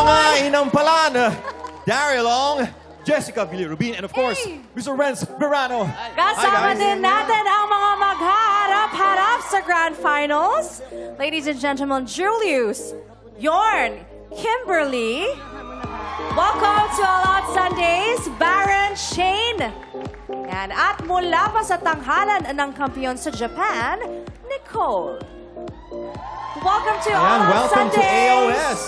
mga inampalan, Daryl Ong, Jessica Villarubin, and of course, Mr. Renz Verano. Kasama din natin ang mga maghaharap-harap sa Grand Finals. Ladies and gentlemen, Julius, Yorn, Kimberly. Welcome to All Out Sundays, Baron Shane. And at mula pa sa tanghalan ng kampiyon sa Japan, Nicole. Welcome to All Ayan, Out welcome to Sundays. AOS.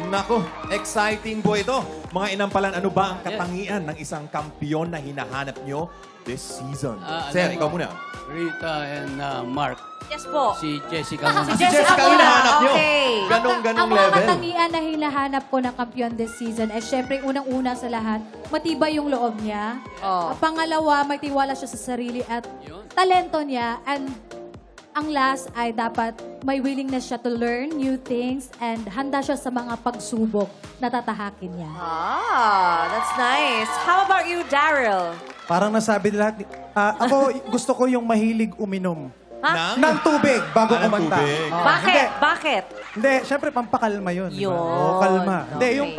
Naku, exciting po ito. Mga inampalan, ano ba ang katangian ng isang kampiyon na hinahanap nyo this season? Sir, ikaw muna. Rita and Mark. Yes po. Si Jessica. Si Si Jessica ang muna. hinahanap nyo. Okay. Ganong Ang mga level. katangian na hinahanap ko ng kampiyon this season, syempre, unang-una sa lahat, matibay yung loob niya. Oh. Pangalawa, may tiwala siya sa sarili at talento niya. And ang last ay dapat may willingness siya to learn new things and handa siya sa mga pagsubok na tatahakin niya. Ah, that's nice. How about you, Daryl? Parang nasabi lahat. Ako, gusto ko yung mahilig uminom. Ng tubig bago ng kumanta. tubig. Bakit? Hindi, Bakit? hindi, syempre pampakalma yun. di ba? Yun. Oo, kalma. Hindi, Okay. yung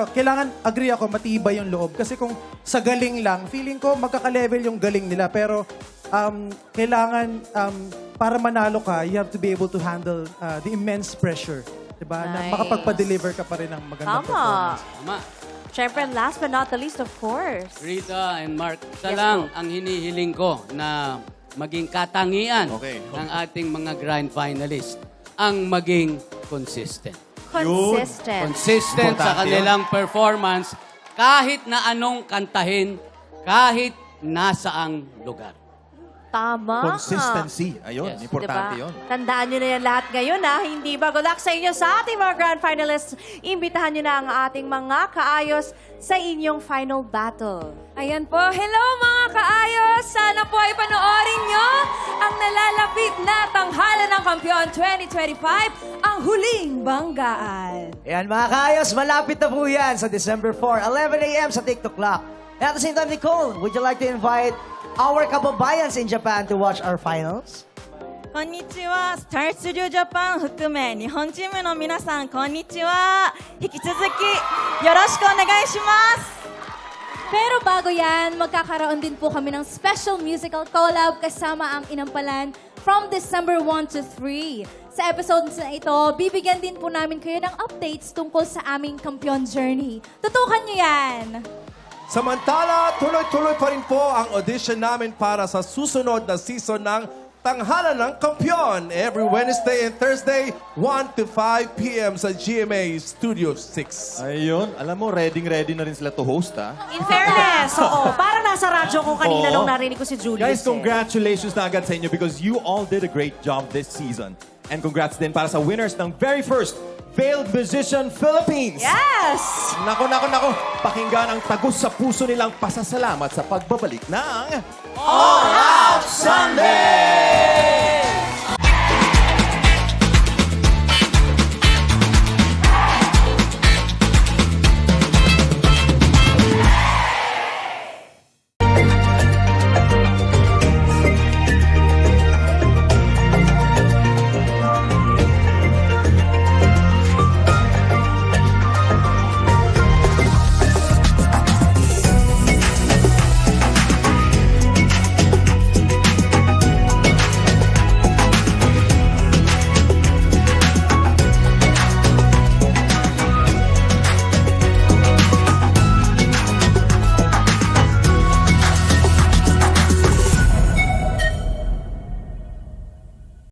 kailangan, agree ako, matibay yung loob. Kasi kung sa galing lang, feeling ko magkaka-level yung galing nila. Pero kailangan, para manalo ka, you have to be able to handle the immense pressure. Diba? Na Nice. makapagpa-deliver ka pa rin ng magandang Tama. performance. Tama. Siyempre, last but not the least, of course. Rita and Mark. Isa Yes, lang ang hinihiling ko na maging katangian Okay. ng ating mga grand finalists. Ang maging consistent. Consistent. Consistent sa Importante kanilang performance kahit na anong kantahin, kahit nasaang lugar. Tama. Consistency. Ayun, Yes. importante Diba? yun. Tandaan nyo na yan lahat ngayon, ha? Hindi ba? Good luck sa inyo sa ating mga grand finalists. Imbitahan nyo na ang ating mga kaayos sa inyong final battle. Ayan po. Hello mga kaayos! Sana po ay panoorin nyo ang nalalapit na tanghalan ng Kampiyon 2025, ang huling banggaan. Ayan mga kaayos, malapit na po yan sa December 4, 11 a.m. sa TikTok Clock. And at the same time, Nicole, would you like to invite our kababayans in Japan to watch our finals? こんにちは。スタースタジオジャパン含め日本チームの皆さん、こんにちは。引き続きよろしくお願いします。 Pero bago yan, magkakaroon din po kami ng special musical collab kasama ang Inampalan from December 1 to 3. Sa episodes na ito, bibigyan din po namin kayo ng updates tungkol sa aming kampiyon journey. Tutukan nyo yan! Samantala, tuloy-tuloy pa rin po ang audition namin para sa susunod na season ng Tanghalan ng Kampiyon every Wednesday and Thursday, 1 to 5 p.m. sa GMA Studio 6. Ayun, alam mo, ready na rin sila to host, ha? In fairness, oo. Parang nasa radyo ko kanina Oo. nung narinig ko si Julius. Guys, congratulations na agad sa inyo because you all did a great job this season. And congrats din para sa winners ng very first Failed Musician Philippines. Yes! Nako. Pakinggan ang tagus sa puso nilang pasasalamat sa pagbabalik ng All Out Sunday!